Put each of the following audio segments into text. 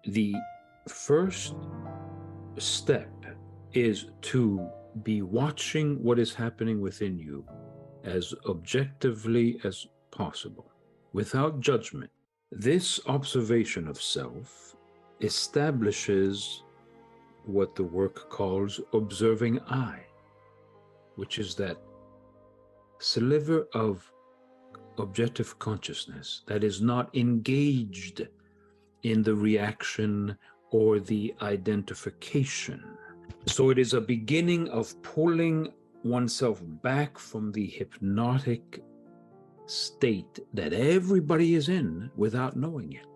The first step is to be watching what is happening within you as objectively as possible, without judgment. This observation of self establishes what the work calls observing I, which is that sliver of objective consciousness that is not engaged in the reaction or the identification. So it is a beginning of pulling oneself back from the hypnotic state that everybody is in without knowing it.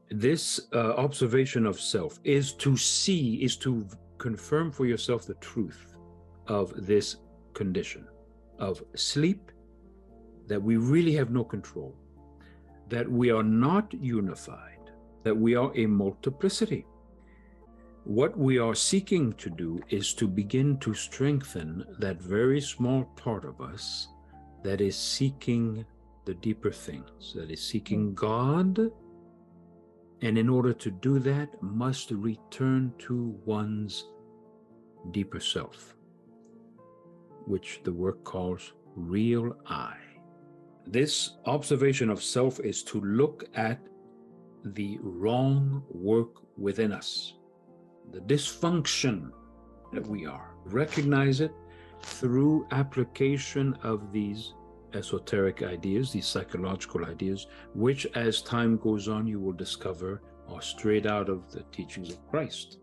This observation of self is to confirm for yourself the truth of this condition of sleep, that we really have no control, that we are not unified, that we are a multiplicity. What we are seeking to do is to begin to strengthen that very small part of us that is seeking the deeper things, that is seeking God, and in order to do that, must return to one's deeper self, which the work calls real I. This observation of self is to look at the wrong work within us, the dysfunction that we are. Recognize it through application of these esoteric ideas, these psychological ideas, which as time goes on you will discover are straight out of the teachings of Christ.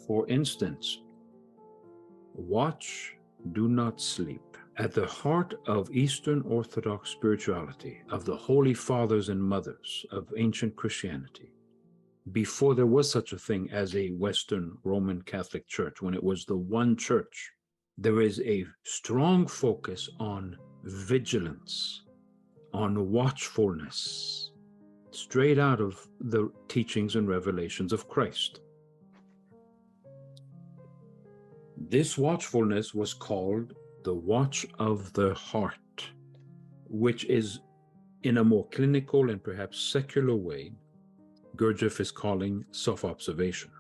For instance, watch, do not sleep. At the heart of Eastern Orthodox spirituality, of the Holy Fathers and Mothers of ancient Christianity, before there was such a thing as a Western Roman Catholic Church, when it was the one church, there is a strong focus on vigilance, on watchfulness, straight out of the teachings and revelations of Christ. This watchfulness was called the watch of the heart, which is, in a more clinical and perhaps secular way, Gurdjieff is calling self-observation.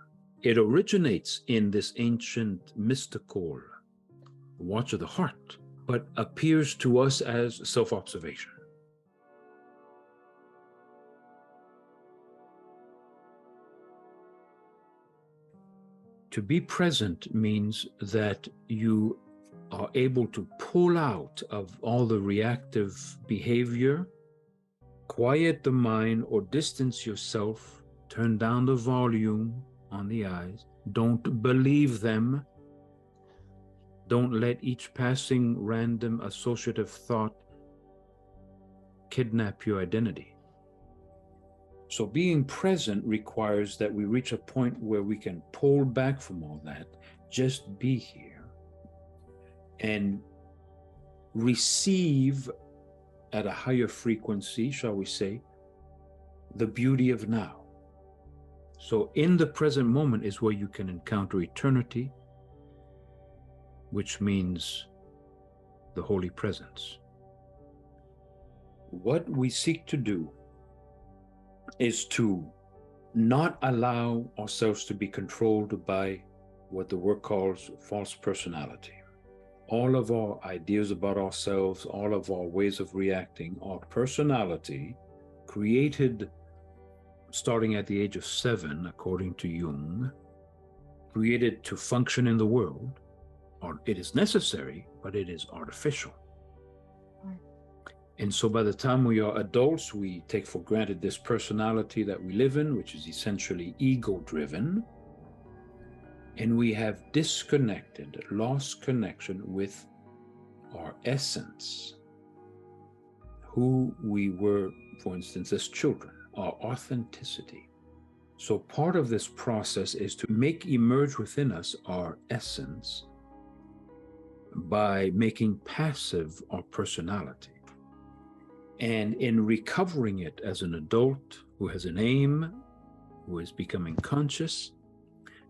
It originates in this ancient mystical watch of the heart, but appears to us as self-observation. To be present means that you are able to pull out of all the reactive behavior, quiet the mind or distance yourself, turn down the volume on the eyes, don't believe them, don't let each passing random associative thought kidnap your identity. So being present requires that we reach a point where we can pull back from all that, just be here, and receive at a higher frequency, shall we say, the beauty of now. So in the present moment is where you can encounter eternity, which means the Holy Presence. What we seek to do is to not allow ourselves to be controlled by what the work calls false personality. All of our ideas about ourselves, all of our ways of reacting, our personality, created starting at the age of 7, according to Jung, created to function in the world, or it is necessary, but it is artificial. And so by the time we are adults, we take for granted this personality that we live in, which is essentially ego-driven, and we have disconnected, lost connection with our essence, who we were, for instance, as children, our authenticity. So part of this process is to make emerge within us our essence by making passive our personality. And in recovering it as an adult who has an aim, who is becoming conscious,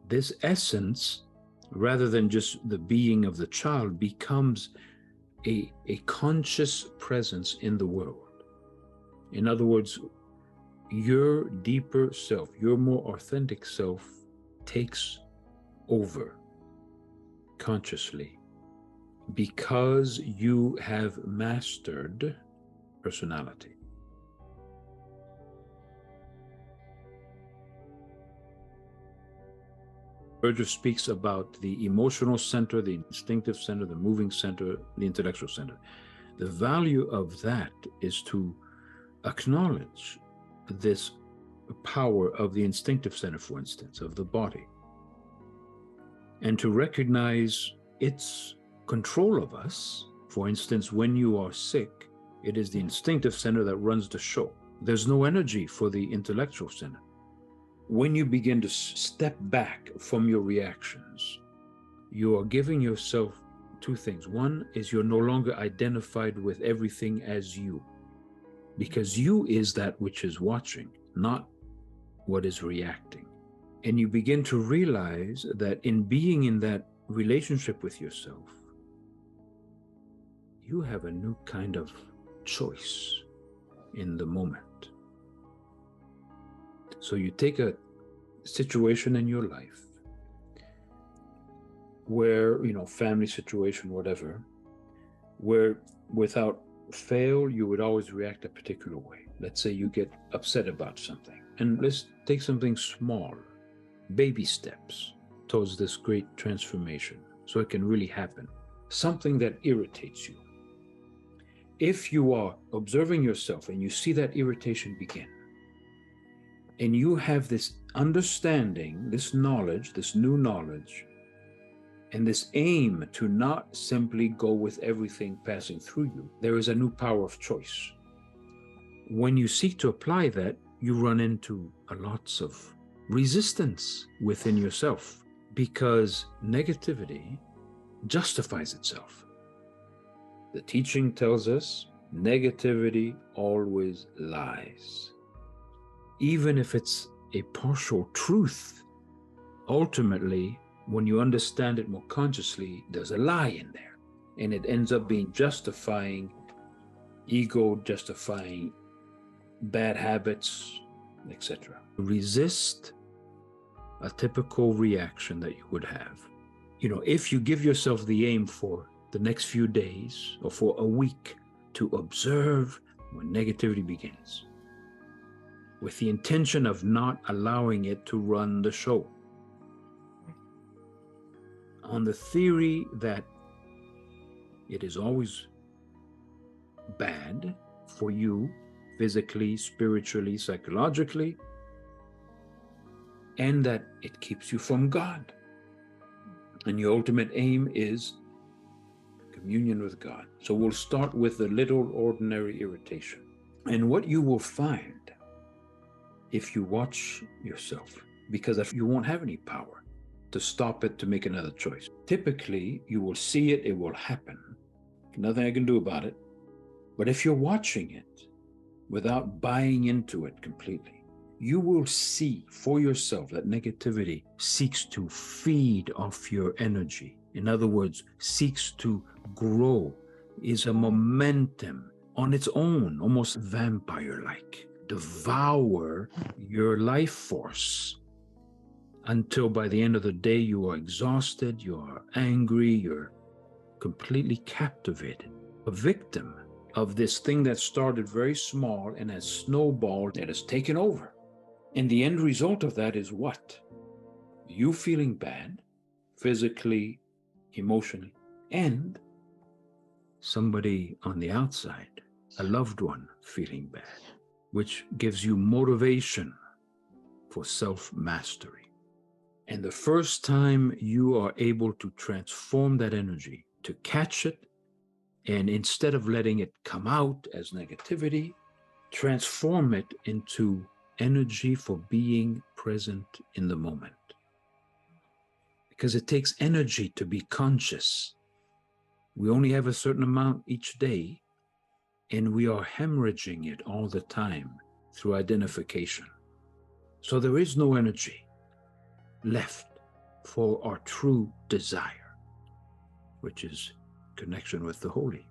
this essence, rather than just the being of the child, becomes a conscious presence in the world. In other words, your deeper self, your more authentic self, takes over consciously because you have mastered personality. Berger speaks about the emotional center, the instinctive center, the moving center, the intellectual center. The value of that is to acknowledge this power of the instinctive center, for instance, of the body, and to recognize its control of us. For instance, when you are sick, it is the instinctive center that runs the show. There's no energy for the intellectual center. When you begin to step back from your reactions, you are giving yourself two things. One is you're no longer identified with everything as you, because you is that which is watching, not what is reacting. And you begin to realize that in being in that relationship with yourself, you have a new kind of choice in the moment. So you take a situation in your life where, family situation, whatever, where without fail, you would always react a particular way. Let's say you get upset about something. And let's take something small, baby steps towards this great transformation, so it can really happen. Something that irritates you. If you are observing yourself and you see that irritation begin, and you have this understanding, this knowledge, this new knowledge, and this aim to not simply go with everything passing through you, there is a new power of choice. When you seek to apply that, you run into lots of resistance within yourself, because negativity justifies itself. The teaching tells us negativity always lies. Even if it's a partial truth, ultimately, when you understand it more consciously, there's a lie in there. And it ends up being justifying ego, justifying bad habits, etc. Resist a typical reaction that you would have. If you give yourself the aim for the next few days or for a week to observe when negativity begins, with the intention of not allowing it to run the show, on the theory that it is always bad for you, physically, spiritually, psychologically, and that it keeps you from God. And your ultimate aim is communion with God. So we'll start with the little ordinary irritation. And what you will find if you watch yourself, because if you won't have any power to stop it, to make another choice. Typically, you will see it, it will happen. Nothing I can do about it. But if you're watching it without buying into it completely, you will see for yourself that negativity seeks to feed off your energy. In other words, seeks to grow, is a momentum on its own, almost vampire-like. Devour your life force until by the end of the day you are exhausted, you are angry, you're completely captivated, a victim of this thing that started very small and has snowballed and has taken over. And the end result of that is what? You feeling bad, physically, emotionally, and somebody on the outside, a loved one, feeling bad, which gives you motivation for self-mastery. And the first time you are able to transform that energy, to catch it, and instead of letting it come out as negativity, transform it into energy for being present in the moment. Because it takes energy to be conscious. We only have a certain amount each day, and we are hemorrhaging it all the time through identification. So there is no energy left for our true desire, which is connection with the Holy.